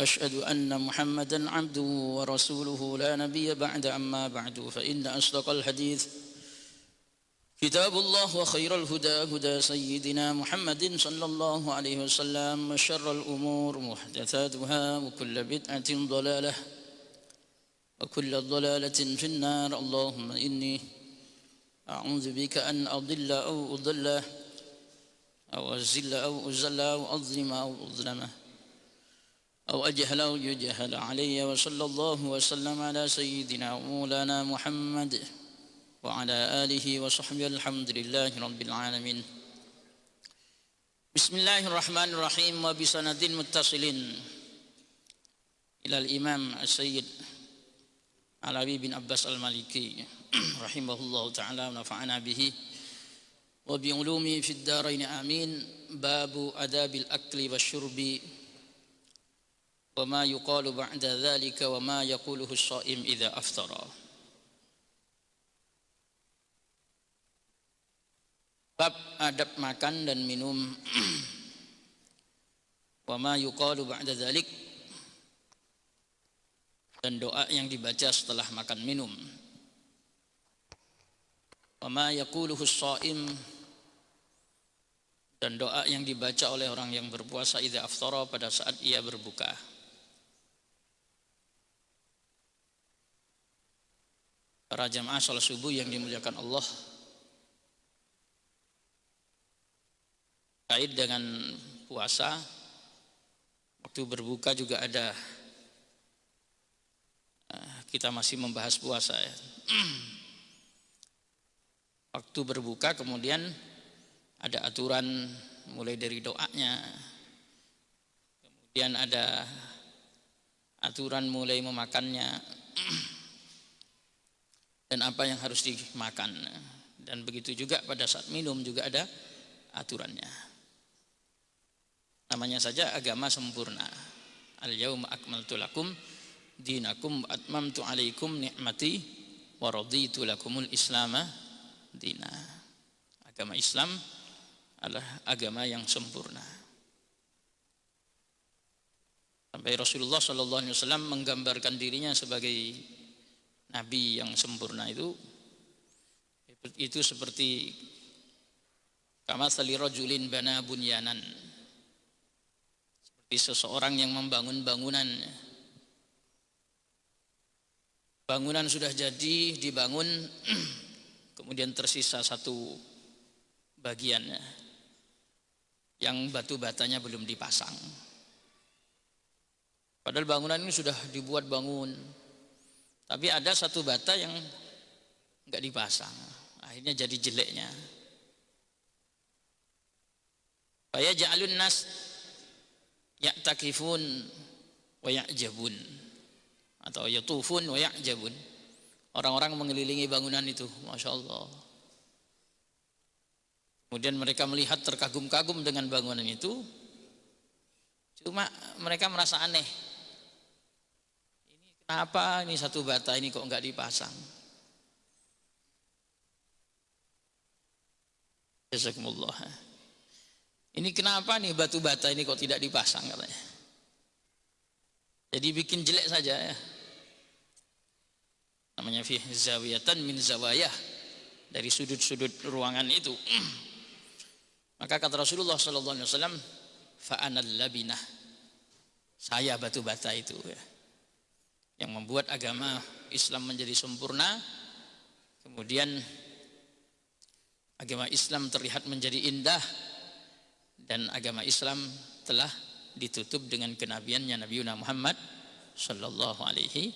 وأشهد أن محمدا عبده ورسوله لا نبي بعد أما بعد فإن أصدق الحديث كتاب الله وخير الهدى هدى سيدنا محمد صلى الله عليه وسلم وشر الأمور محدثاتها وكل بدعة ضلالة وكل ضلالة في النار. اللهم إني أعوذ بك أن أضل أو أضل أو أزل أو أزل أو أظلم أو أظلم أو أجهل أو يجهل علي. وصلى الله وسلم على سيدنا ومولانا محمد وعلى آله وصحبه. الحمد لله رب العالمين. بسم الله الرحمن الرحيم. وبسند متصل إلى الإمام السيد علوي بن عباس المالكي رحمه الله تعالى ونفعنا به وبعلومه في الدارين آمين. باب آداب الأكل والشرب وما يقال بعد ذلك وما يقوله الصائم إذا أفطر. Bab adab makan dan minum. Wa ma yuqalu ba'da dzalik, dan doa yang dibaca setelah makan minum. Wa ma yaquluhu shaim, dan doa yang dibaca oleh orang yang berpuasa idza aftara, pada saat ia berbuka. Para jamaah salat subuh yang dimuliakan Allah, kait dengan puasa, waktu berbuka juga ada, kita masih membahas puasa ya. Waktu berbuka kemudian ada aturan mulai dari doanya, kemudian ada aturan mulai memakannya dan apa yang harus dimakan, dan begitu juga pada saat minum juga ada aturannya. Namanya saja agama sempurna. Al-yauma akmaltu lakum dinakum wa atmamtu alaikum ni'mati wa raditu lakumul islama dina. Agama Islam adalah agama yang sempurna. Sampai Rasulullah sallallahu alaihi wasallam menggambarkan dirinya sebagai nabi yang sempurna. Itu seperti kamatsali rajulin bana bunyanan, seseorang yang membangun bangunan. Bangunan sudah jadi dibangun, kemudian tersisa satu bagian yang batu batanya belum dipasang. Padahal bangunan ini sudah dibuat bangun, tapi ada satu bata yang enggak dipasang, akhirnya jadi jeleknya. Faya ja'alun nas ya'takifun wa ya'jabun, atau yatufun wa ya'jabun. Orang-orang mengelilingi bangunan itu, Masya Allah. Kemudian mereka melihat terkagum-kagum dengan bangunan itu. Cuma mereka merasa aneh. Ini kenapa ini satu bata ini kok enggak dipasang? Jazakumullah. Ini kenapa nih batu bata ini kok tidak dipasang katanya. Jadi bikin jelek saja ya. Namanya fi zawiyatan min zawayah, dari sudut-sudut ruangan itu. Maka kata Rasulullah sallallahu alaihi wasallam, fa anal labinah, saya batu bata itu ya, yang membuat agama Islam menjadi sempurna. Kemudian agama Islam terlihat menjadi indah, dan agama Islam telah ditutup dengan kenabiannya Nabi Muhammad sallallahu alaihi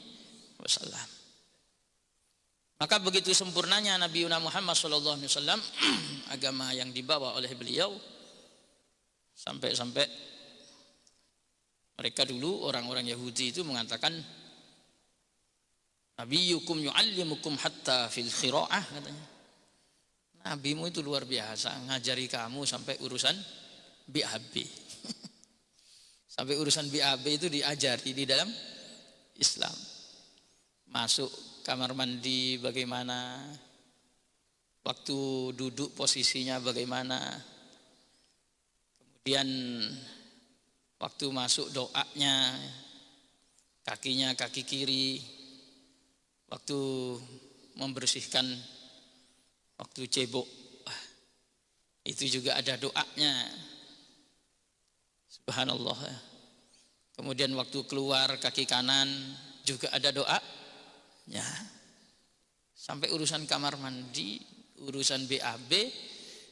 wasallam. Maka begitu sempurnanya Nabi Muhammad sallallahu alaihi wasallam, agama yang dibawa oleh beliau, sampai-sampai mereka dulu orang-orang Yahudi itu mengatakan, Nabiyukum yu'allimukum hatta fil khira'ah, katanya. Nabimu itu luar biasa, ngajari kamu sampai urusan BAB. Sampai urusan BAB itu diajari di dalam Islam. Masuk kamar mandi bagaimana, waktu duduk posisinya bagaimana, kemudian waktu masuk doanya, kakinya kaki kiri, waktu membersihkan, waktu cebok, itu juga ada doanya. Subhanallah. Kemudian waktu keluar kaki kanan juga ada doanya. Sampai urusan kamar mandi, urusan BAB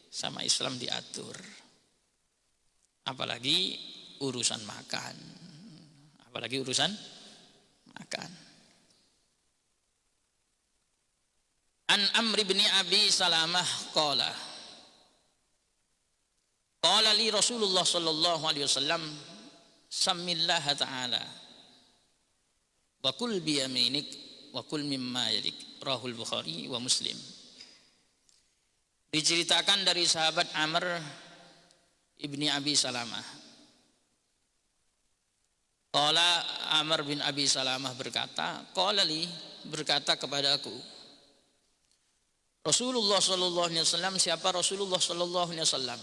sama Islam diatur. Apalagi urusan makan. Apalagi urusan makan. An Amr bin Abi Salamah qala li Rasulullah sallallahu alaihi wasallam samillah ta'ala wa kul bi yaminik wa kul mimma yalik, rahul Bukhari wa Muslim. Diceritakan dari sahabat Amr ibni Abi Salamah. Qala Amr bin Abi Salamah berkata, qala li, berkata kepada aku Rasulullah sallallahu alaihi wasallam. Siapa Rasulullah sallallahu alaihi wasallam?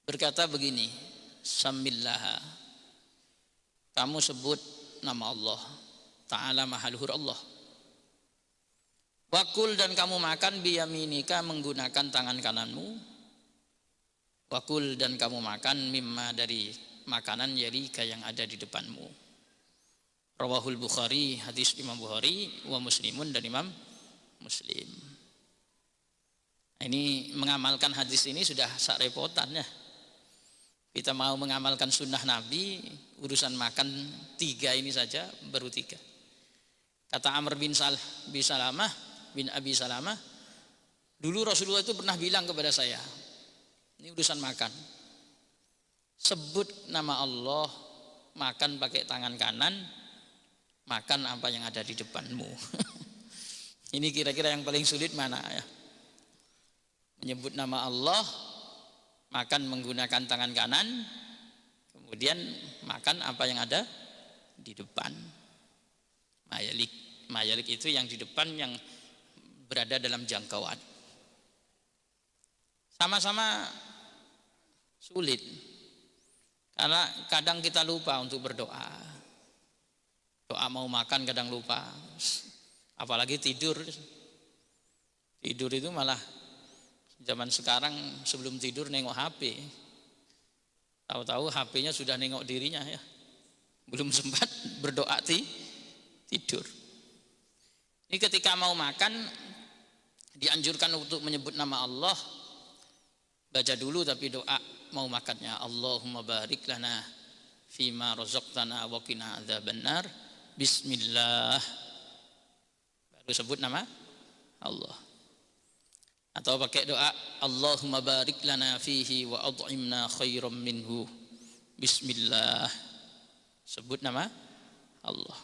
Berkata begini, samillah, kamu sebut nama Allah Ta'ala, maha luhur Allah. Wakul, dan kamu makan biyaminika, menggunakan tangan kananmu. Wakul, dan kamu makan mimma, dari makanan yarika, yang ada di depanmu. Rawahul Bukhari, hadis Imam Bukhari, wa Muslimun, dan Imam Muslim. Ini mengamalkan hadis ini sudah sak repotan ya. Kita mau mengamalkan sunnah Nabi, urusan makan 3 ini saja baru 3. Kata Amr bin Salamah bin Abi Salamah, dulu Rasulullah itu pernah bilang kepada saya, ini urusan makan, sebut nama Allah, makan pakai tangan kanan, makan apa yang ada di depanmu. Ini kira-kira yang paling sulit mana ya? Menyebut nama Allah, makan menggunakan tangan kanan, kemudian makan apa yang ada di depan. Mayalik itu yang di depan, yang berada dalam jangkauan. Sama-sama sulit, karena kadang kita lupa untuk berdoa. Doa mau makan kadang lupa. Apalagi tidur itu malah zaman sekarang sebelum tidur nengok HP, tahu-tahu HP-nya sudah nengok dirinya ya, belum sempat berdoa tidur. Ini ketika mau makan dianjurkan untuk menyebut nama Allah, baca dulu tapi doa mau makannya, Allahumma barik lana fima razaqtana wa qina adzabannar, bismillah, sebut nama Allah. Atau pakai doa Allahumma barik lana fihi wa ad'imna khairam minhu, bismillah, sebut nama Allah.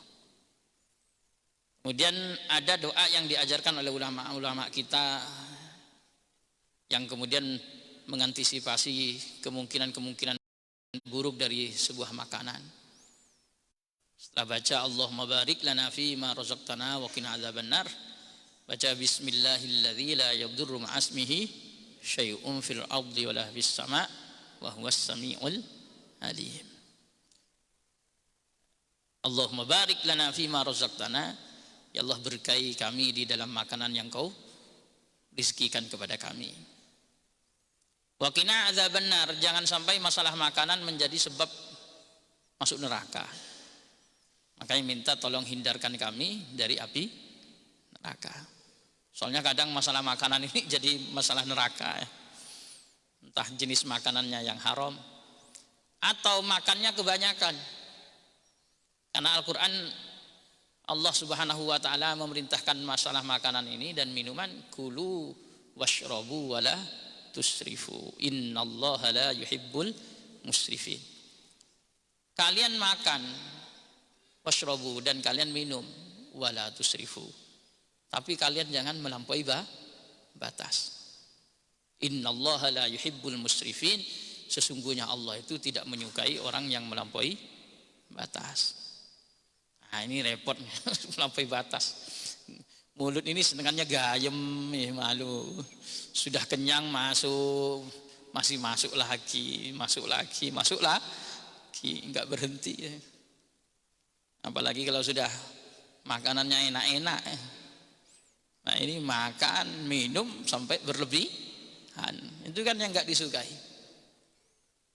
Kemudian ada doa yang diajarkan oleh ulama-ulama kita, yang kemudian mengantisipasi kemungkinan-kemungkinan buruk dari sebuah makanan. Setelah baca Allahumma barik lana fi ma razaqtana wa qina adzabannar, baca bismillahilladzi la yadurru ma'asmihi syai'un fil ardi wala fis sama' wa huwas samiul alim. Allahumma barik lana fi ma razaqtana, ya Allah berkahi kami di dalam makanan yang kau rizkikan kepada kami. Wa qina adzabannar, jangan sampai masalah makanan menjadi sebab masuk neraka. Makanya minta tolong hindarkan kami dari api neraka. Soalnya kadang masalah makanan ini jadi masalah neraka ya. Entah jenis makanannya yang haram atau makannya kebanyakan. Karena Al-Quran, Allah subhanahu wa ta'ala memerintahkan masalah makanan ini dan minuman, kulu washrabu wala tusrifu, innallaha la yuhibbul musrifin. Kalian makan, washrabu, dan kalian minum, wala tusrifu, tapi kalian jangan melampaui batas. Innallaha la yuhibbul musrifin, sesungguhnya Allah itu tidak menyukai orang yang melampaui batas. Nah ini repot melampaui batas. Mulut ini senengannya gayem, malu. Sudah kenyang masuk, masih masuk lagi, enggak berhenti. Apalagi kalau sudah makanannya enak-enak. Nah ini makan, minum sampai berlebihan. Itu kan yang nggak disukai.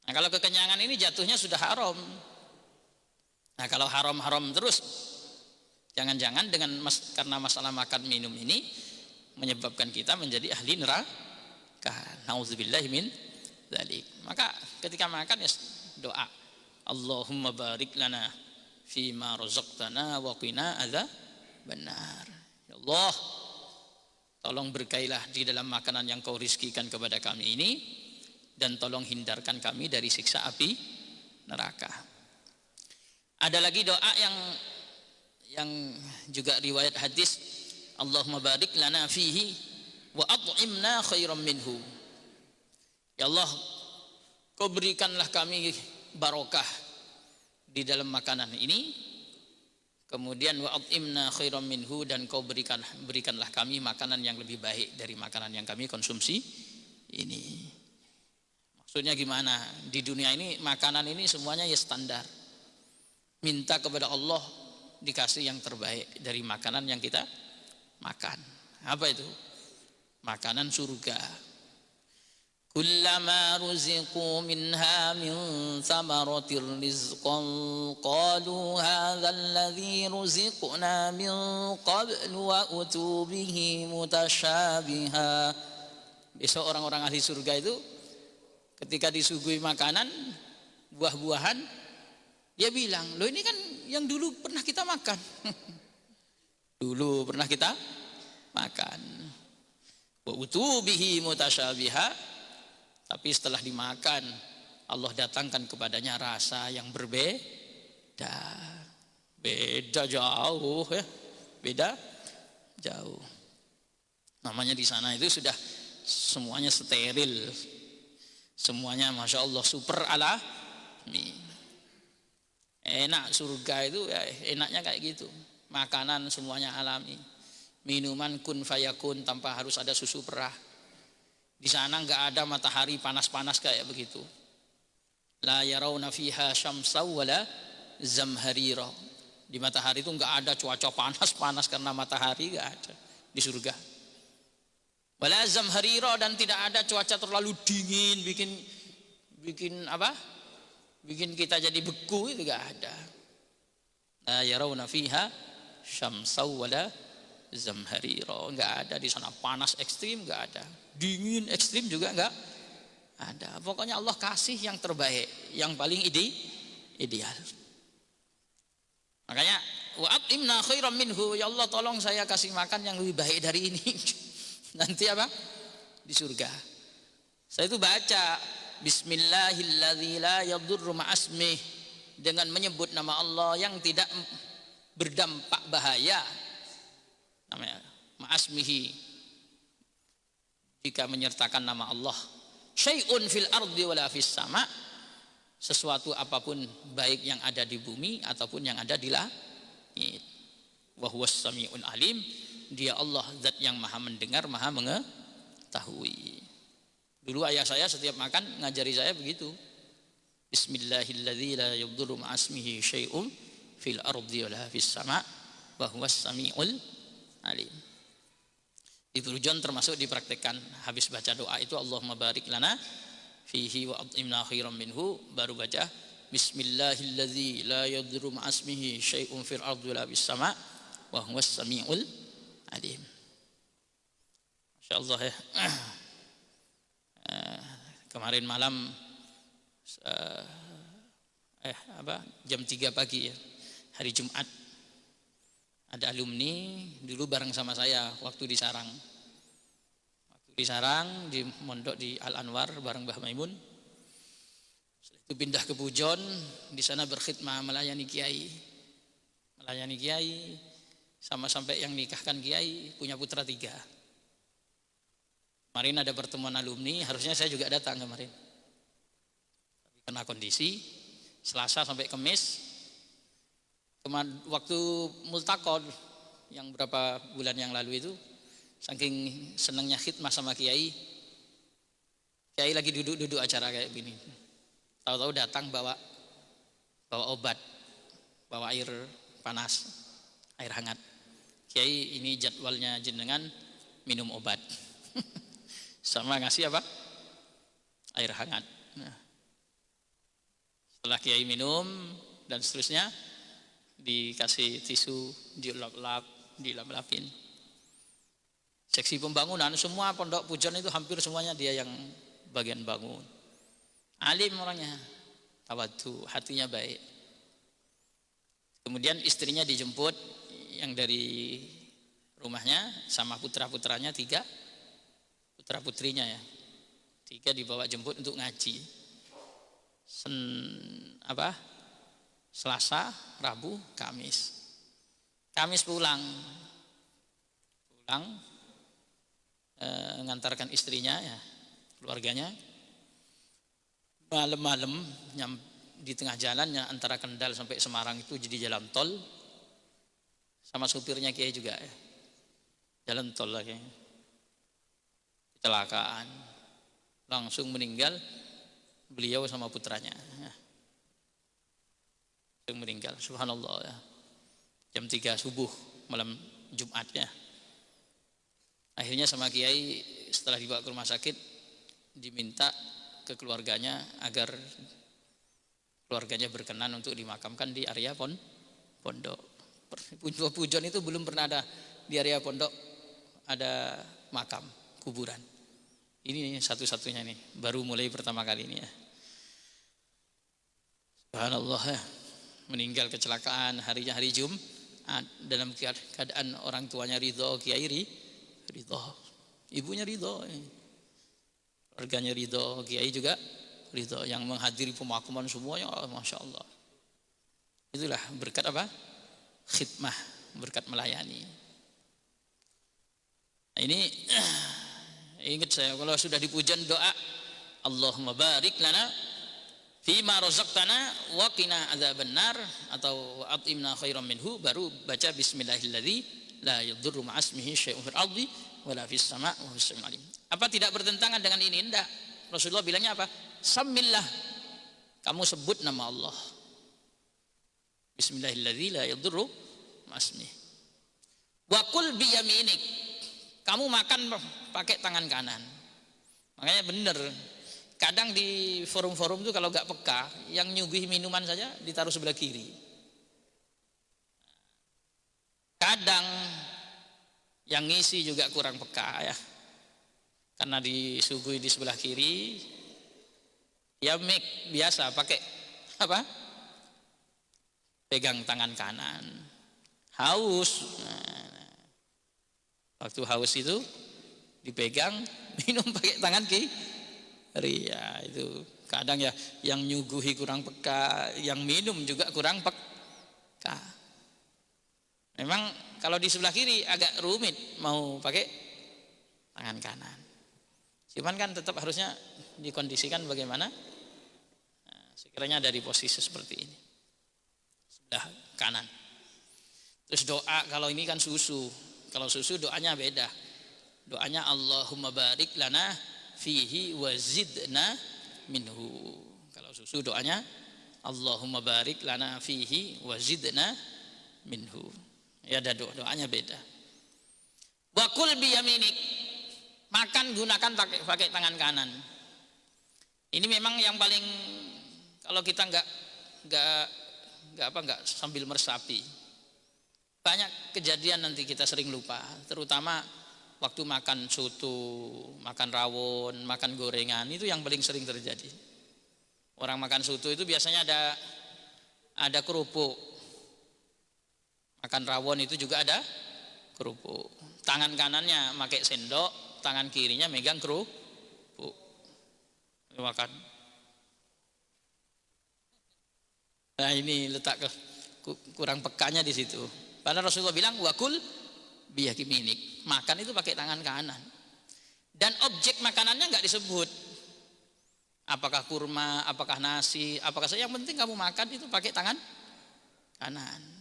Nah kalau kekenyangan ini jatuhnya sudah haram. Nah kalau haram-haram terus, jangan-jangan karena masalah makan minum ini menyebabkan kita menjadi ahli neraka. Nauzubillahi min dzalik. Maka ketika makan ya doa, Allahumma barik lana fima razaqtana wa qina adzabannar. Ya Allah, tolong berkailah di dalam makanan yang kau rizkikan kepada kami ini, dan tolong hindarkan kami dari siksa api neraka. Ada lagi doa yang juga riwayat hadis, Allahumma barik lana fihi wa at'imna khairan minhu. Ya Allah, kau berikanlah kami barokah di dalam makanan ini, kemudian wa at'imna khairan minhu, dan kau berikanlah kami makanan yang lebih baik dari makanan yang kami konsumsi ini. Maksudnya gimana? Di dunia ini makanan ini semuanya ya standar. Minta kepada Allah dikasih yang terbaik dari makanan yang kita makan. Apa itu? Makanan surga. Kullama ruziqu minha min thamaratir rizqan qalu hadzal ladzi ruziqna min qablu wa utu bihi mutasyabiha. Besok orang-orang ahli surga itu ketika disuguhi makanan, buah-buahan, dia bilang, loh ini kan yang dulu pernah kita makan. Dulu pernah kita makan. Wa utu bihi mutasyabiha. Tapi setelah dimakan, Allah datangkan kepadanya rasa yang berbeda. Beda jauh ya. Beda jauh. Namanya di sana itu sudah semuanya steril. Semuanya Masya Allah super alami. Enak surga itu ya, enaknya kayak gitu. Makanan semuanya alami. Minuman kun fayakun tanpa harus ada susu perah. Di sana enggak ada matahari panas-panas kayak begitu. La yarawna fiha syamsa wala zamharira. Di matahari itu enggak ada cuaca panas-panas karena matahari, enggak ada di surga. Wala zamharira, dan tidak ada cuaca terlalu dingin bikin apa? Bikin kita jadi beku, itu enggak ada. La yarawna fiha syamsa wala zamharira. Enggak ada di sana panas ekstrim, enggak ada. Dingin ekstrim juga enggak ada. Pokoknya Allah kasih yang terbaik, yang paling ideal. Makanya wa at'imna khairan minhu, ya Allah tolong saya kasih makan yang lebih baik dari ini. Nanti apa? Di surga. Saya itu baca bismillahilladzi la yadurru ma'asmih, dengan menyebut nama Allah yang tidak berdampak bahaya. Namanya ma'asmihi, jika menyertakan nama Allah. Syai'un fil ardi wala fis sama, sesuatu apapun baik yang ada di bumi ataupun yang ada di langit. Wa huwas samiul alim, dia Allah zat yang maha mendengar, maha mengetahui. Dulu ayah saya setiap makan ngajari saya begitu. Bismillahilladzi la yadurru ma'asmihi syai'un fil ardi wala fis sama wa huwas samiul alim. Itu tujuan termasuk dipraktekkan habis baca doa itu, Allahumma barik lana fihi wa at'imna khairan minhu, baru baca bismillahilladzi la yadurru ma'asmihi syai'un fil ardi wala fis sama wa huwas samiul alim. Masyaallah ya. Kemarin malam jam 3 pagi ya, hari Jumat, ada alumni dulu bareng sama saya waktu di Sarang. Waktu di Sarang, di mondok di Al Anwar bareng Mbah Maimun. Setelah itu pindah ke Pujon, di sana berkhidmah melayani kiai. Melayani kiai sama sampai yang nikahkan kiai punya putra 3. Kemarin ada pertemuan alumni, harusnya saya juga datang kemarin. Tapi karena kondisi Selasa sampai Kamis, waktu multakon yang berapa bulan yang lalu itu, saking senangnya khidmah sama kiai lagi duduk acara kayak gini, tahu-tahu datang bawa obat, bawa air panas, air hangat. Kiai, ini jadwalnya jenengan minum obat. Sama ngasih apa? Air hangat. Nah, setelah Kiai minum dan seterusnya, dikasih tisu, dilap-lapin. Seksi pembangunan, semua pondok Pujon itu hampir semuanya dia yang bagian bangun. Alim orangnya, tawadhu, hatinya baik. Kemudian istrinya dijemput yang dari rumahnya sama putra-putranya 3, putra-putrinya ya. 3 dibawa jemput untuk ngaji. Selasa, Rabu, Kamis. Kamis pulang mengantarkan istrinya ya, keluarganya. Malam-malam di tengah jalannya antara Kendal sampai Semarang itu jadi jalan tol, sama supirnya Kiai juga ya. Jalan tol lagi. Kecelakaan. Langsung meninggal beliau sama putranya. Langsung meninggal, subhanallah ya. Jam 3 subuh malam Jumatnya. Akhirnya sama Kiai setelah dibawa ke rumah sakit diminta ke keluarganya agar keluarganya berkenan untuk dimakamkan di area pondok. Pujon itu belum pernah ada di area pondok ada makam kuburan. Ini satu-satunya nih, baru mulai pertama kali ini ya. Subhanallah ya. Meninggal kecelakaan hari Jumat dalam keadaan orang tuanya ridho, Kiai ridho, ibunya ridho, keluarganya ridho, Kiai juga ridho, yang menghadiri pemakaman semuanya, masya Allah. Itulah berkat apa? Khidmah, berkat melayani. Nah, ini ingat saya kalau sudah di Pujon doa Allahumma barik lana fima razaqtana wa qina adzabannar atau at'imna khairan minhu, baru baca bismillahilladzi la yadurru ma'asmihi syai'un fil ardi wala fis sama' wa huwas samiul alim. Apa tidak bertentangan dengan ini? Enggak. Rasulullah bilangnya apa? Samillah. Kamu sebut nama Allah. Bismillahilladzi la yadurru ma'asmihi. Wa kul bi yaminik. Kamu makan pakai tangan kanan. Makanya benar. Kadang di forum-forum itu kalau enggak peka, yang nyuguhi minuman saja ditaruh sebelah kiri. Kadang yang ngisi juga kurang peka ya, karena disuguhi di sebelah kiri, ya biasa pakai apa? Pegang tangan kanan. Haus, waktu haus itu dipegang, minum pakai tangan kiri. Ya itu kadang ya yang nyuguhi kurang peka, yang minum juga kurang peka. Memang kalau di sebelah kiri agak rumit mau pakai tangan kanan. Cuman kan tetap harusnya dikondisikan bagaimana. Nah, sekiranya dari posisi seperti ini, sebelah kanan. Terus doa kalau ini kan susu. Kalau susu doanya beda. Doanya Allahumma barik lana fihi wa zidna minhu. Kalau susu doanya Allahumma barik lana fihi wa zidna minhu. Ya ada doanya beda. Wakul biyaminik, makan gunakan pakai tangan kanan. Ini memang yang paling, kalau kita nggak sambil meresapi, banyak kejadian nanti kita sering lupa, terutama waktu makan soto, makan rawon, makan gorengan, itu yang paling sering terjadi. Orang makan soto itu biasanya ada kerupuk. Makan rawon itu juga ada kerupuk. Tangan kanannya pakai sendok, tangan kirinya megang kerupuk. Makan. Nah ini letak kurang pekanya di situ. Padahal Rasulullah bilang wakul biyaminik. Makan itu pakai tangan kanan. Dan objek makanannya nggak disebut. Apakah kurma, apakah nasi, apakah yang penting kamu makan itu pakai tangan kanan.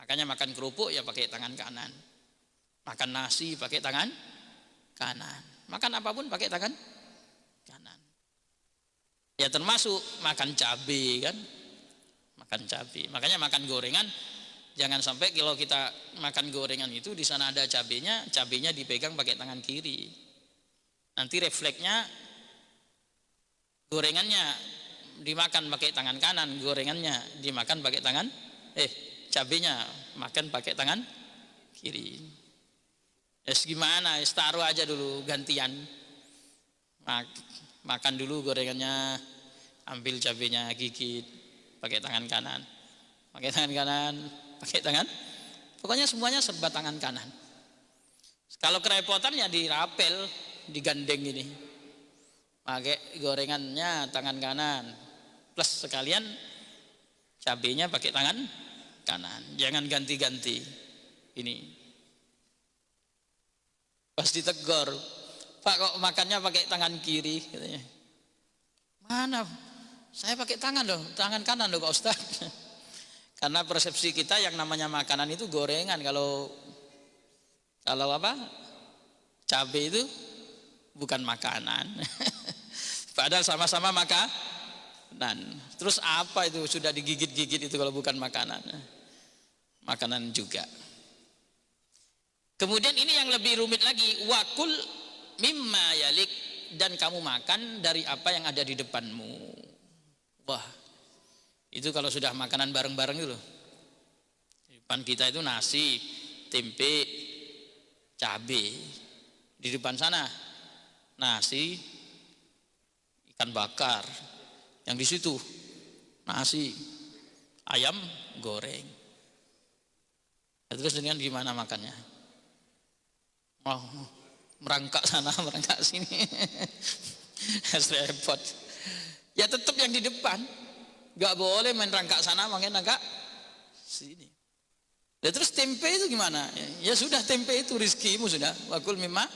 Makanya makan kerupuk ya pakai tangan kanan. Makan nasi pakai tangan kanan. Makan apapun pakai tangan kanan. Ya termasuk makan cabai kan. Makan cabai. Makanya makan gorengan Jangan sampai kalau kita makan gorengan itu di sana ada cabenya dipegang pakai tangan kiri. Nanti refleksnya gorengannya dimakan pakai tangan kanan, gorengannya dimakan pakai tangan cabenya makan pakai tangan kiri. Gimana? Taruh aja dulu gantian. Makan dulu gorengannya, ambil cabenya, gigit pakai tangan kanan. Pakai tangan kanan, pakai tangan. Pokoknya semuanya serba tangan kanan. Kalau kerepotan ya dirapel, digandeng ini. Pakai gorengannya tangan kanan, plus sekalian cabenya pakai tangan kanan. Jangan ganti-ganti. Ini pasti tegur, Pak kok makannya pakai tangan kiri katanya. Mana? Saya pakai tangan loh, tangan kanan loh Pak Ustaz. Karena persepsi kita yang namanya makanan itu gorengan. Kalau apa? Cabai itu bukan makanan. Padahal sama-sama makanan. Terus apa itu sudah digigit-gigit itu kalau bukan makanan? Makanan juga. Kemudian ini yang lebih rumit lagi, wakul mimma yalik, dan kamu makan dari apa yang ada di depanmu. Wah, itu kalau sudah makanan bareng-bareng itu loh. Di depan kita itu nasi, tempe, cabai. Di depan sana nasi, ikan bakar. Yang di situ nasi, ayam goreng. Terus dengan gimana makannya? Oh, merangkak sana, merangkak sini. Repot. Ya tetap yang di depan. Gak boleh main rangkak sana, main rangkak sini. Ya terus tempe itu gimana? Ya sudah, tempe itu rizkimu sudah. Wakul mimma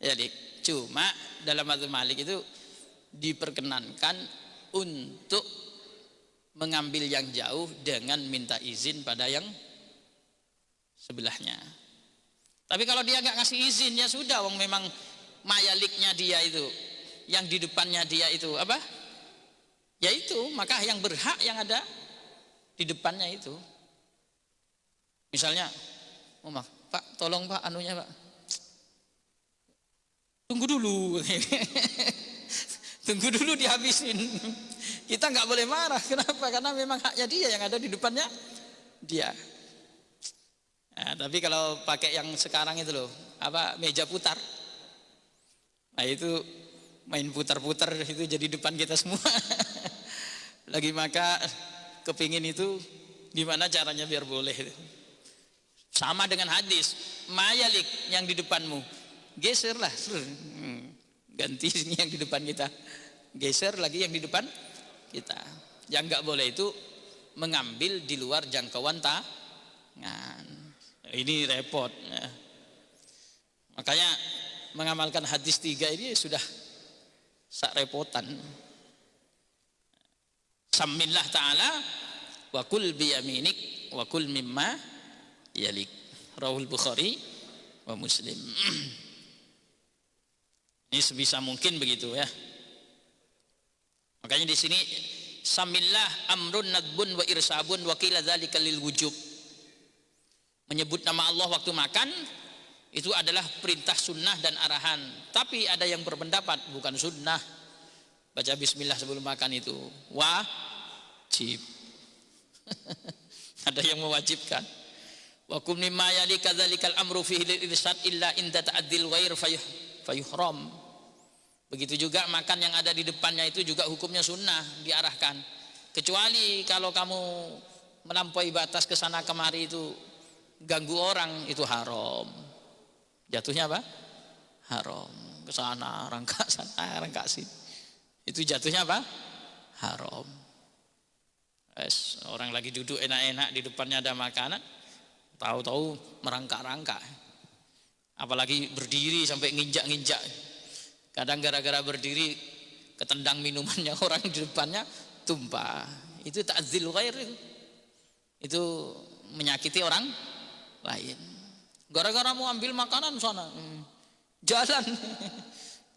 yalik. Cuma dalam mazhab Malik itu diperkenankan untuk mengambil yang jauh dengan minta izin pada yang sebelahnya. Tapi kalau dia nggak ngasih izin, ya sudah, wong memang mayaliknya dia itu, yang di depannya dia itu apa? Ya itu, maka yang berhak yang ada di depannya itu. Misalnya, Pak, tolong Pak, anunya Pak, tunggu dulu, tunggu dulu dihabisin. Kita nggak boleh marah, kenapa? Karena memang haknya dia yang ada di depannya dia. Nah, tapi kalau pakai yang sekarang itu loh, apa, meja putar, nah itu main putar-putar itu jadi depan kita semua. Lagi maka kepingin itu gimana caranya biar boleh. Sama dengan hadis, mayalik yang di depanmu, geserlah, ganti sini yang di depan kita, geser lagi yang di depan kita. Yang nggak boleh itu mengambil di luar jangkauan tangan. Ini repot ya. Makanya mengamalkan hadis 3 ini sudah sak repotan. Samillah ta'ala wa kul biyaminik wa kul mimma yalik. Rawahul Bukhari wa Muslim. Ini sebisa mungkin begitu ya. Makanya di sini samillah amrun nadbun wa irsabun wa qila dzalika lil wujub. Menyebut nama Allah waktu makan itu adalah perintah sunnah dan arahan. Tapi ada yang berpendapat bukan sunnah. Baca bismillah sebelum makan itu wajib. Ada yang mewajibkan. Wa kum mimma yali kadzalikal amru fihi lil irsyad illa inda ta'dil ghair fayuhram. Begitu juga makan yang ada di depannya itu juga hukumnya sunnah, diarahkan. Kecuali kalau kamu melampaui batas ke sana kemari itu ganggu orang, itu haram. Jatuhnya apa? Haram. Ke sana, rangkak sana, rangkak sini. Itu jatuhnya apa? Haram. Orang lagi duduk enak-enak di depannya ada makanan, tahu-tahu merangkak-rangkak. Apalagi berdiri sampai nginjak-nginjak. Kadang gara-gara berdiri ketendang minumannya orang di depannya tumpah. Itu ta'dzil ghair. Itu menyakiti orang lain. Gara-gara mau ambil makanan sana, jalan,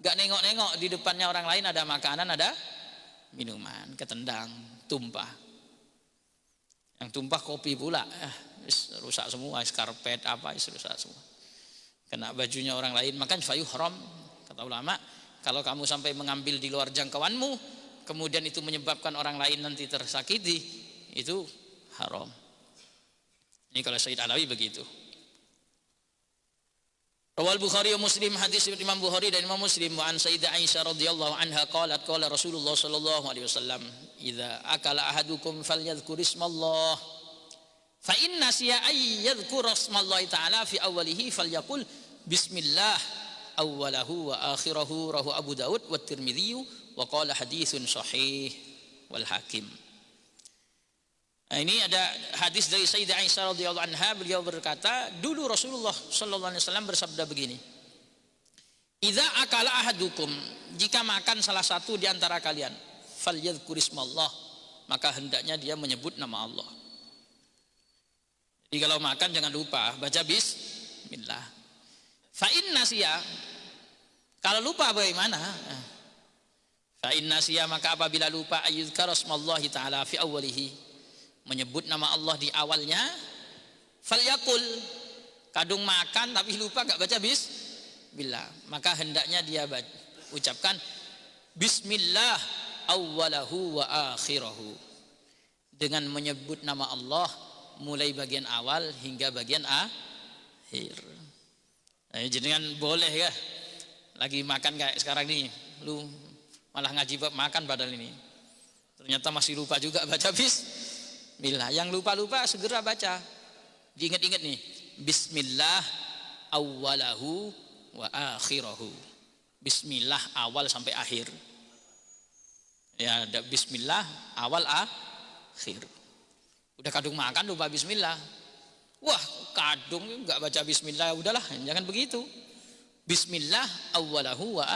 gak nengok-nengok di depannya orang lain ada makanan, ada minuman, ketendang, tumpah. Yang tumpah kopi pula, rusak semua, karpet apa rusak semua. Kena bajunya orang lain, maka fayuhram. Kata ulama, kalau kamu sampai mengambil di luar jangkauanmu, kemudian itu menyebabkan orang lain nanti tersakiti, itu haram. Ini kalau Sayyid Alawi begitu. Rawal Bukhari wa Muslim, hadis Imam Bukhari dan Imam Muslim, wa an Sayyidah Aisyah radhiyallahu anha qalat qala Rasulullah sallallahu alaihi wasallam, "Idza akala ahadukum falyadhkur ismallah, fa in nasiya ay yadhkur ismallahi ta'ala fi awwalihi falyaqul bismillah awwalahu wa akhirahu." Rawahu Abu Daud wa Tirmidzi wa qala haditsun sahih wal Hakim. Nah, ini ada hadis dari Sayyidah Aisyah radhiyallahu anha, beliau berkata, dulu Rasulullah sallallahu alaihi wasallam bersabda begini, "Idza akala ahadukum," jika makan salah satu di antara kalian, "falyadhkur ismallah," maka hendaknya dia menyebut nama Allah. Jadi kalau makan jangan lupa baca bismillah. Fa in nasiya, kalau lupa bagaimana? Fa in nasiya, maka apabila lupa, ayyuzkara ismallahi ta'ala fi awwalihi, menyebut nama Allah di awalnya, falyakul, kadung makan tapi lupa gak baca bismillah, maka hendaknya dia ucapkan bismillah awwalahu wa akhirahu, dengan menyebut nama Allah mulai bagian awal hingga bagian akhir. Nah, jadi kan boleh ya, lagi makan kayak sekarang nih, lu malah ngaji bab makan padahal ini ternyata masih lupa juga baca bismillah. Yang lupa-lupa segera baca, diingat-ingat nih, bismillah awwalahu wa akhirahu, bismillah awal sampai akhir ya, ada bismillah awal akhir. Udah kadung makan lupa bismillah, wah kadung nggak baca bismillah, udahlah jangan begitu. Bismillah awwalahu wa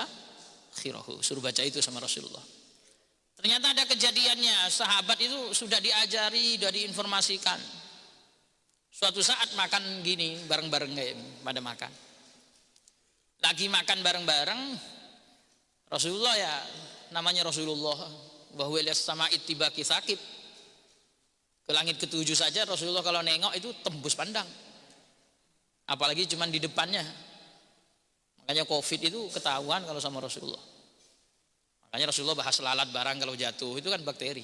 akhirahu, suruh baca itu sama Rasulullah. Ternyata ada kejadiannya, sahabat itu sudah diajari, sudah diinformasikan. Suatu saat makan gini bareng-bareng kayak pada makan, lagi makan bareng-bareng, Rasulullah ya namanya Rasulullah, bahwa lihat sama itibaki sakit, ke langit ketujuh saja Rasulullah kalau nengok itu tembus pandang, apalagi cuman di depannya. Makanya COVID itu ketahuan kalau sama Rasulullah. Makanya Rasulullah bahas lalat barang kalau jatuh, itu kan bakteri.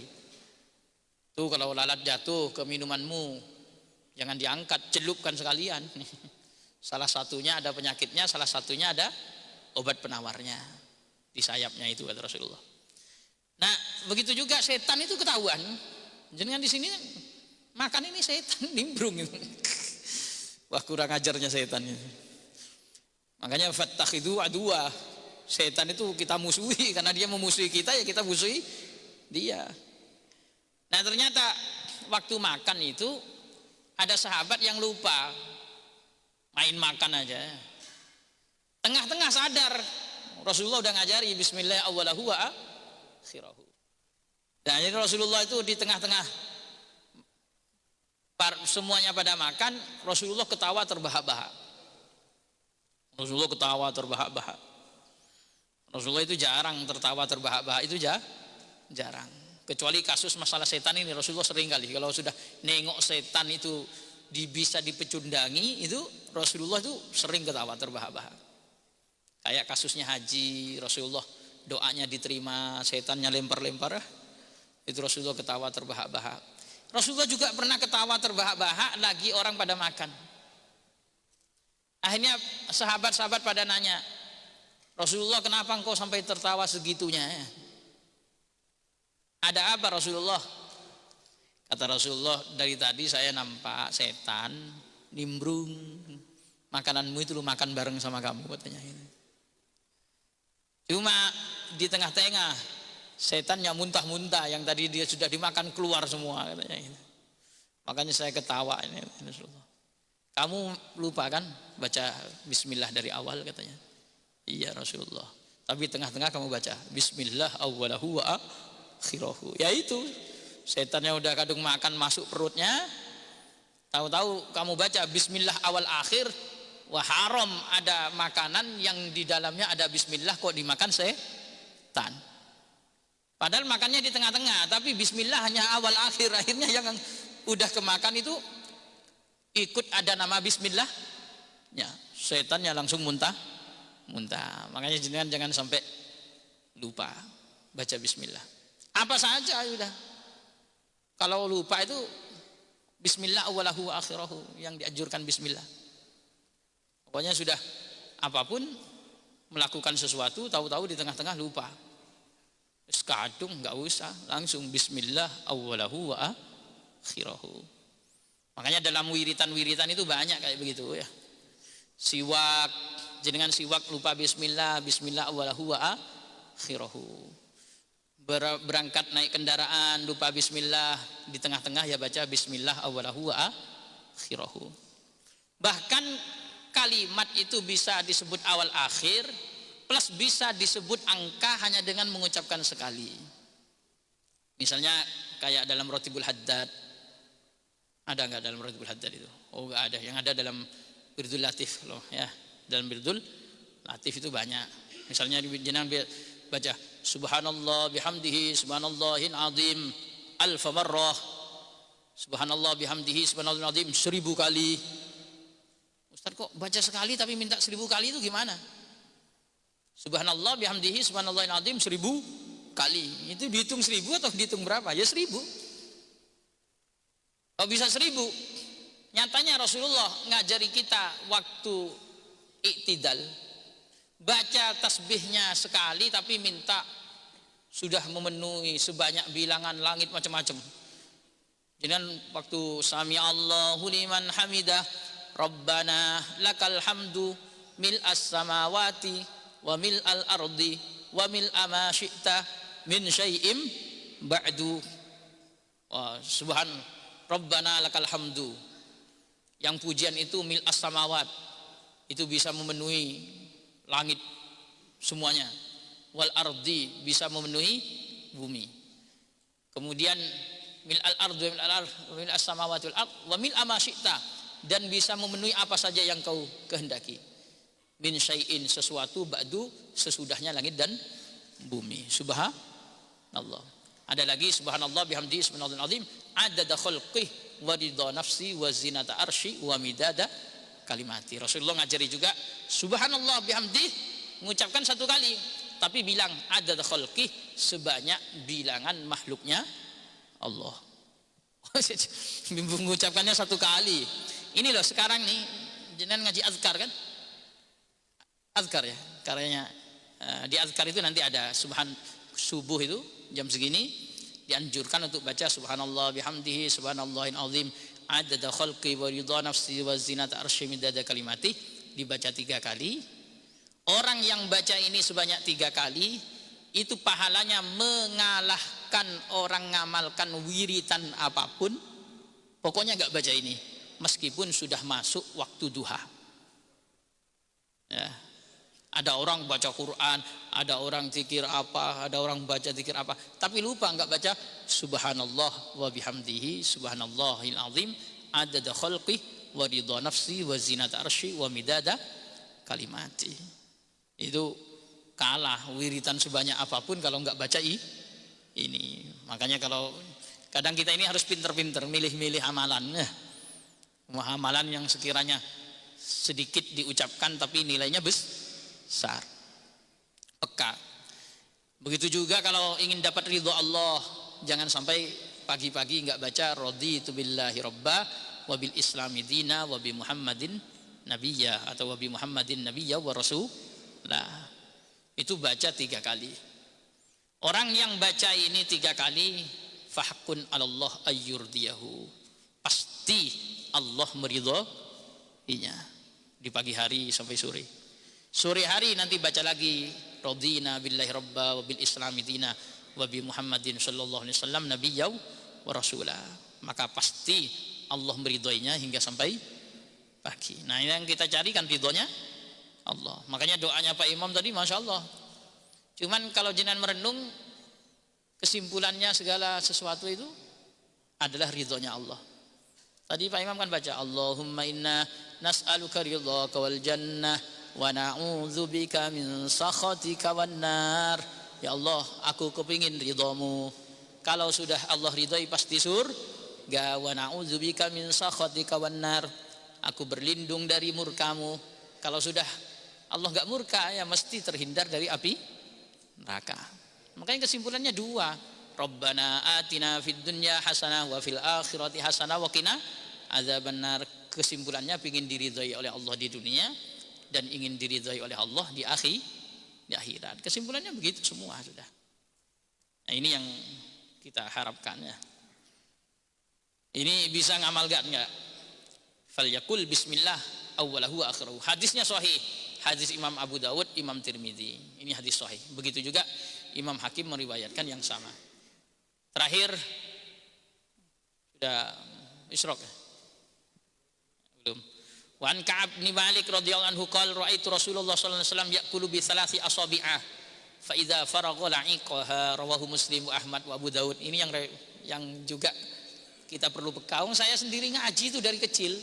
Tuh kalau lalat jatuh ke minumanmu, jangan diangkat, celupkan sekalian. Salah satunya ada penyakitnya, salah satunya ada obat penawarnya di sayapnya itu, kata Rasulullah. Nah begitu juga setan itu ketahuan. Jangan di sini makan ini setan nimbrung. Wah kurang ajarnya setan ini. Makanya fattakhidu aduwa, setan itu kita musuhi, karena dia memusuhi kita ya kita musuhi dia. Nah ternyata waktu makan itu ada sahabat yang lupa, main makan aja, tengah-tengah sadar Rasulullah udah ngajari bismillah awwalahu wa akhirahu. Dan jadi Rasulullah itu di tengah-tengah semuanya pada makan, Rasulullah ketawa terbahak-bahak. Rasulullah ketawa terbahak-bahak. Rasulullah itu jarang tertawa terbahak-bahak, itu jarang. Kecuali kasus masalah setan ini, Rasulullah sering kali kalau sudah nengok setan itu bisa dipecundangi, itu Rasulullah itu sering ketawa terbahak-bahak. Kayak kasusnya haji, Rasulullah doanya diterima, setannya lempar-lempar, itu Rasulullah ketawa terbahak-bahak. Rasulullah juga pernah ketawa terbahak-bahak lagi orang pada makan. Akhirnya sahabat-sahabat pada nanya, Rasulullah kenapa engkau sampai tertawa segitunya? Ada apa Rasulullah? Kata Rasulullah, dari tadi saya nampak setan nimbrung makananmu itu, lu makan bareng sama kamu, katanya ini. Cuma di tengah-tengah setannya muntah-muntah, yang tadi dia sudah dimakan keluar semua, katanya ini. Makanya saya ketawa ini Rasulullah. Kamu lupa kan baca bismillah dari awal, katanya. Iya Rasulullah, tapi tengah-tengah kamu baca bismillah awwalahu wa akhirahu. Ya itu setannya udah kadung makan masuk perutnya, tahu-tahu kamu baca bismillah awal akhir, wah haram, ada makanan yang di dalamnya ada bismillah kok dimakan setan. Padahal makannya di tengah-tengah, tapi bismillah hanya awal akhir, akhirnya yang udah kemakan itu ikut ada nama bismillah, ya setannya langsung muntah. Makanya jenengan jangan sampai lupa baca bismillah. Apa saja udah. Kalau lupa itu bismillah awalahu wa akhirahu, yang dianjurkan bismillah. Pokoknya sudah apapun melakukan sesuatu tahu-tahu di tengah-tengah lupa. Sekadung nggak usah, langsung bismillah awalahu wa akhirahu. Makanya dalam wiritan-wiritan itu banyak kayak begitu ya. Siwak, jenengan siwak lupa bismillah, bismillah awalahu wa akhirahu. Berangkat naik kendaraan lupa bismillah, di tengah-tengah ya baca bismillah awalahu wa akhirahu. Bahkan kalimat itu bisa disebut awal akhir plus bisa disebut angka hanya dengan mengucapkan sekali. Misalnya kayak dalam Rotibul Haddad. Ada enggak dalam Rotibul Haddad itu? Oh enggak ada, yang ada dalam Wirdul Latif loh ya. Dalam Wirdul Latif itu banyak. Misalnya jenengan baca subhanallah bihamdihi subhanallahil azim alfa marrah. Subhanallah bihamdihi subhanallahil azim 1000 kali. Ustaz kok baca sekali tapi minta 1000 kali itu gimana? Subhanallah bihamdihi subhanallahil azim 1000 kali. Itu dihitung 1000 atau dihitung berapa? Ya 1000. Oh bisa 1000. Nyatanya Rasulullah ngajari kita waktu iktidal baca tasbihnya sekali tapi minta sudah memenuhi sebanyak bilangan langit macam-macam. Jangan waktu sami Allahu liman hamidah Rabbana lakal hamdu mil'as samawati wa mil'al ardi wa mil'a ma syi'ta min syai'im ba'du. Subhan Rabbana lakal hamdu, yang pujian itu mil'as samawat, itu bisa memenuhi langit semuanya, wal ardi bisa memenuhi bumi, kemudian mil'al ardi wa mil'as samawati wal ard wa mil'a ma syi'ta, dan bisa memenuhi apa saja yang kau kehendaki, min syai'in sesuatu ba'du sesudahnya langit dan bumi. Subhanallah. Ada lagi subhanallah bihamdihi subhanallahil azim adada khalqih wa ridha nafsi wa zinata arsy wa midada kalimati. Rasulullah ngajari juga subhanallah bihamdihi mengucapkan satu kali tapi bilang adada khalqih sebanyak bilangan makhluknya Allah. Mengucapkannya satu kali. Ini loh sekarang nih jenengan ngaji azkar kan? Azkar ya, karyanya di azkar itu nanti ada subuh itu jam segini dianjurkan untuk baca subhanallah bihamdihi subhanallahil azim adada khalqi wa ridha nafsi wa zinata arsy midada kalimati, dibaca 3 kali. Orang yang baca ini sebanyak 3 kali itu pahalanya mengalahkan orang ngamalkan wiritan apapun, pokoknya enggak baca ini meskipun sudah masuk waktu duha ya. Ada orang baca Quran, ada orang zikir apa, ada orang baca zikir apa, tapi lupa enggak baca subhanallah wa bihamdihi subhanallahil azim adada khalqi wa ridha nafsi wa zinata arsy wa midada kalimati. Itu kalah wiritan sebanyak apapun kalau enggak baca ini. Makanya kalau kadang kita ini harus pinter-pinter milih-milih amalan. Amalan yang sekiranya sedikit diucapkan tapi nilainya besar, peka. Begitu juga kalau ingin dapat ridho Allah, jangan sampai pagi-pagi enggak baca raditu billahi robba wa bil islami dina wa bi muhammadin nabiyya atau wa bi muhammadin nabiyya wa rasulah. Itu baca 3 kali. Orang yang baca ini 3 kali fahkun alallah ayyurdiyahu, pasti Allah meridhoinya di pagi hari sampai sore. Sore hari nanti baca lagi radina billahi robba wa bil islami dina wa bi muhammadin sallallahu alaihi wasallam nabiyya wa rasulah, maka pasti Allah meridhoinya hingga sampai pagi. Nah ini yang kita cari kan ridhonya Allah. Makanya doanya Pak Imam tadi masya Allah. Cuman kalau jenengan merenung kesimpulannya segala sesuatu itu adalah ridhonya Allah. Tadi Pak Imam kan baca Allahumma inna nas'aluka ridhaka wal jannah wa na'udzubika min sakhatika wan nar. Ya Allah, aku kepingin ridhamu. Kalau sudah Allah ridhai pasti wa na'udzubika min sakhatika wan nar. Aku berlindung dari murkamu. Kalau sudah Allah enggak murka ya mesti terhindar dari api neraka. Makanya kesimpulannya dua. Rabbana atina fid dunya hasanah wa fil akhirati hasanah wa qina adzabannar. Kesimpulannya ingin diridhai oleh Allah di dunia dan ingin diridhai oleh Allah di akhirat. Kesimpulannya begitu semua sudah. Nah, ini yang kita harapkan ya. Ini bisa ngamalkan enggak? Falyakul bismillah awwalahu wa akhirahu. Hadisnya sahih. Hadis Imam Abu Dawud, Imam Tirmidzi. Ini hadis sahih. Begitu juga Imam Hakim meriwayatkan yang sama. Terakhir sudah Isyraq ya? Belum. Wa an Ka'ab bin Malik radhiyallahu anhu qala ra'aitu Rasulullah sallallahu alaihi wasallam ya'kulu bi thalathi asabi'ah fa idza faragha la'iqaha rawahu Muslim wa Ahmad wa Abu Dawud. Ini yang juga kita perlu bekal. Saya sendiri ngaji itu dari kecil.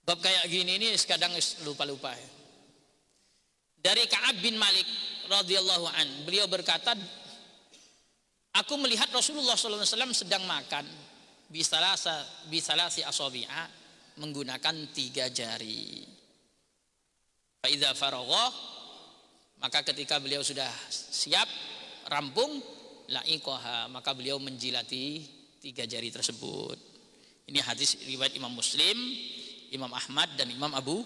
Bab kayak gini ini kadang lupa-lupa ya. Dari Ka'ab bin Malik radhiyallahu an, beliau berkata, aku melihat Rasulullah SAW sedang makan bisalasi asabi'a, menggunakan 3 jari. Fa idza faragha, maka ketika beliau sudah siap rampung, la'iqaha, maka beliau menjilati 3 jari tersebut. Ini hadis riwayat Imam Muslim, Imam Ahmad dan Imam Abu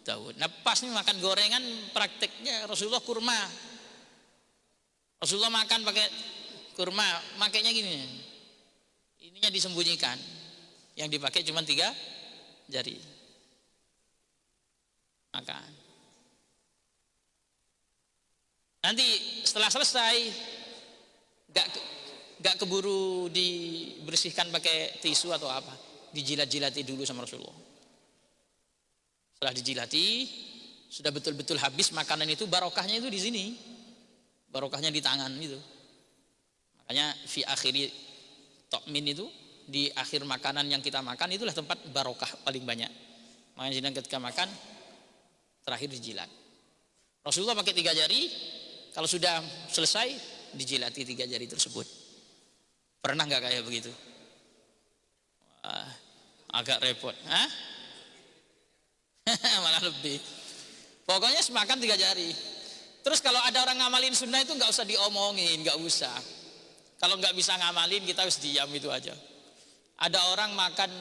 Dawud. Nah, pas nih makan gorengan prakteknya Rasulullah kurma. Rasulullah makan pakai kurma, makainya gini. Ininya disembunyikan. Yang dipakai cuma 3 jari. Makan. Nanti setelah selesai gak keburu dibersihkan pakai tisu atau apa, dijilat-jilati dulu sama Rasulullah. Setelah dijilati, sudah betul-betul habis makanan itu, barokahnya itu di sini, barokahnya di tangan itu. Makanya fi akhiri ta'min itu, di akhir makanan yang kita makan itulah tempat barokah paling banyak. Makanya ketika makan terakhir dijilat. Rasulullah pakai 3 jari, kalau sudah selesai dijilati 3 jari tersebut. Pernah nggak kayak begitu? Wah, agak repot. Hah? Malah lebih. Pokoknya semakan 3 jari. Terus kalau ada orang ngamalin sunnah itu nggak usah diomongin, nggak usah. Kalau nggak bisa ngamalin kita harus diam itu aja. Ada orang makan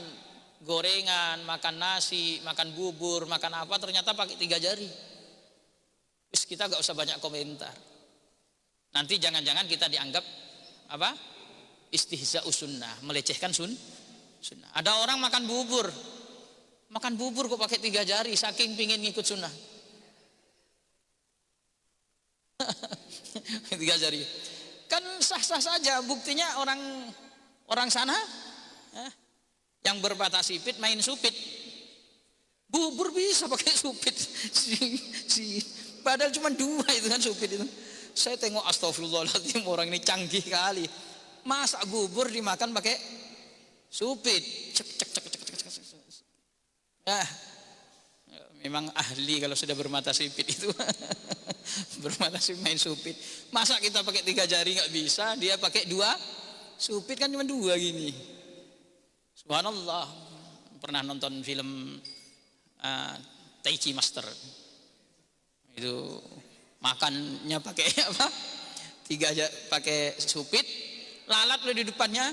gorengan, makan nasi, makan bubur, makan apa, ternyata pakai 3 jari. Terus kita nggak usah banyak komentar. Nanti jangan-jangan kita dianggap apa? Istihza'us sunnah, melecehkan sunnah. Ada orang makan bubur kok pakai 3 jari, saking pingin ngikut sunnah. 3 jari, kan sah-sah saja. Buktinya orang sana yang bermata sipit main supit, bubur bisa pakai supit. Padahal cuma 2 itu kan supit itu. Saya tengok astagfirullahaladzim, orang ini canggih kali. Masak bubur dimakan pakai supit. Cek. Memang ahli kalau sudah bermata sipit itu. Bermata sipit main supit. Masa kita pakai 3 jari nggak bisa, dia pakai 2 supit, kan cuma 2 gini. Subhanallah. Pernah nonton film Taichi Master. Itu makannya pakai apa? 3 pakai supit. Lalat lo di depannya,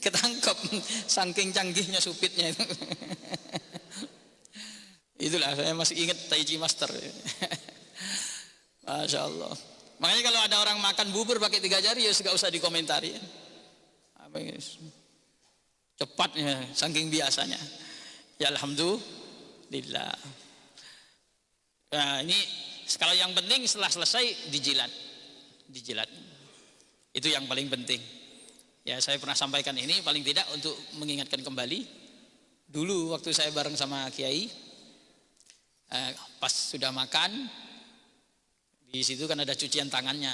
ketangkep saking canggihnya supitnya itu. Itulah saya masih ingat Taichi Master. Masya Allah. Makanya kalau ada orang makan bubur pakai 3 jari ya nggak usah dikomentari. Cepatnya saking biasanya. Ya alhamdulillah. Nah, ini kalau yang penting setelah selesai dijilat. Itu yang paling penting. Ya, saya pernah sampaikan ini paling tidak untuk mengingatkan kembali. Dulu waktu saya bareng sama Kiai, pas sudah makan, di situ kan ada cucian tangannya,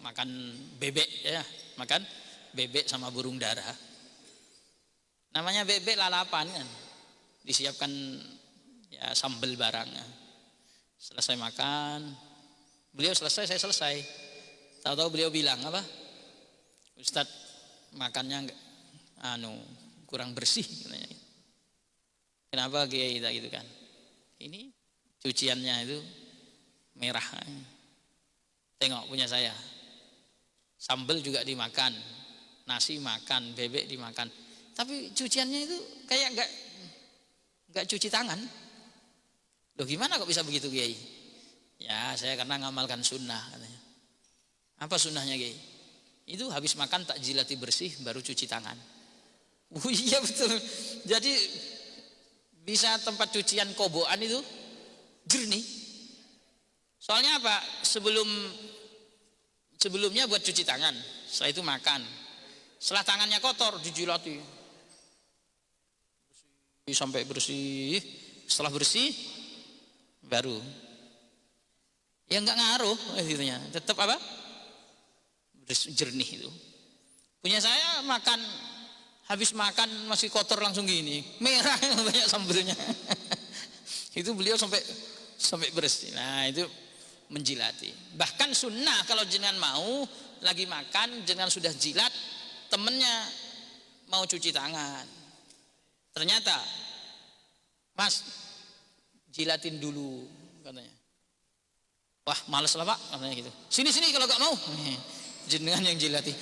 makan bebek ya, makan bebek sama burung dara. Namanya bebek lalapan kan, disiapkan ya sambal barangnya. Selesai makan, beliau selesai, saya selesai. Tahu-tahu beliau bilang apa? Ustadz, makannya enggak kurang bersih katanya. Kenapa Kiai gitu kan? Ini cuciannya itu merah. Tengok punya saya. Sambal juga dimakan, nasi makan, bebek dimakan. Tapi cuciannya itu kayak enggak cuci tangan. Loh gimana kok bisa begitu Kiai? Ya saya karena ngamalkan sunnah katanya. Apa sunnahnya Kiai? Itu habis makan tak jilati bersih baru cuci tangan. Oh iya betul. Jadi bisa tempat cucian kobokan itu jernih. Soalnya apa? Sebelumnya buat cuci tangan, setelah itu makan. Setelah tangannya kotor dijilati sampai bersih. Setelah bersih baru ya nggak ngaruh gitu-nya. Tetap apa? Jernih itu. Punya saya makan habis makan masih kotor langsung gini, merah banyak sambelnya. Itu beliau sampai bersih. Nah, itu menjilati. Bahkan sunnah kalau jenengan mau lagi makan, jenengan sudah jilat, temennya mau cuci tangan. Ternyata, Mas, jilatin dulu katanya. Wah, males lah Pak katanya gitu. Sini kalau gak mau. Jenengan yang jilati.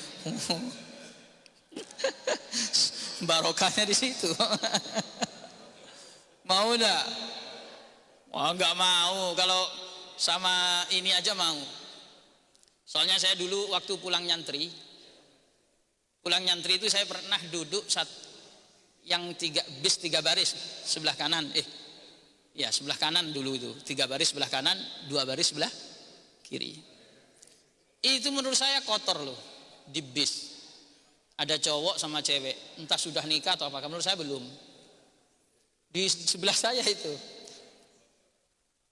Barokahnya di situ. Mau enggak? Wah, enggak mau. Kalau sama ini aja mau. Soalnya saya dulu waktu pulang nyantri itu saya pernah duduk bis 3 baris sebelah kanan. Ya sebelah kanan dulu itu 3 baris sebelah kanan, 2 baris sebelah kiri. Itu menurut saya kotor loh di bis. Ada cowok sama cewek, entah sudah nikah atau apa, menurut saya belum. Di sebelah saya itu,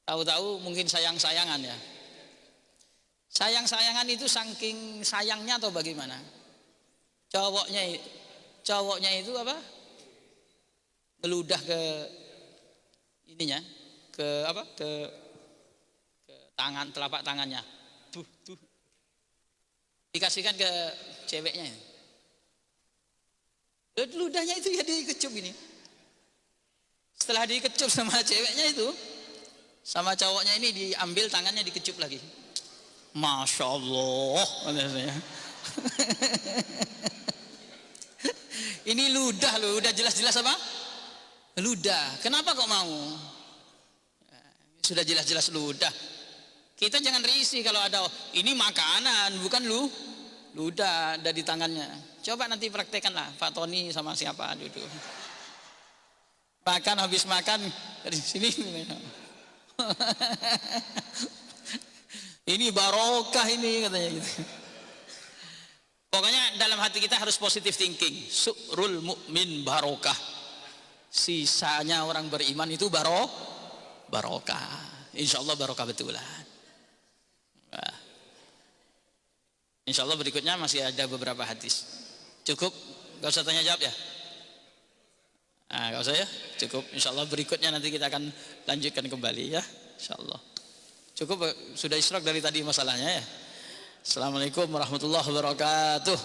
tahu-tahu mungkin sayang-sayangan ya. Sayang-sayangan itu saking sayangnya atau bagaimana? Cowoknya itu apa? Ngeludah ke ininya, ke tangan, telapak tangannya. Tuh. Dikasihkan ke ceweknya. Ludahnya itu ya dikecup ini. Setelah dikecup sama ceweknya itu, sama cowoknya ini diambil tangannya dikecup lagi. Masya Allah. Ini ludah loh, udah jelas-jelas apa? Ludah. Kenapa kok mau? Sudah jelas-jelas ludah. Kita jangan risih kalau ada ini makanan, bukan ludah ada di tangannya. Coba nanti praktekkan lah, Pak Tony sama siapa duduk. Makan habis makan dari sini. Ini barokah ini katanya gitu. Pokoknya dalam hati kita harus positive thinking. Su'rul mu'min barokah. Sisanya orang beriman itu barokah. Insya Allah barokah betulan. Nah, insya Allah berikutnya masih ada beberapa hadis. Cukup? Gak usah tanya jawab ya? Nah, gak usah ya? Cukup. Insya Allah berikutnya nanti kita akan lanjutkan kembali ya. Insya Allah. Cukup, sudah isyraq dari tadi masalahnya ya. Assalamualaikum warahmatullahi wabarakatuh.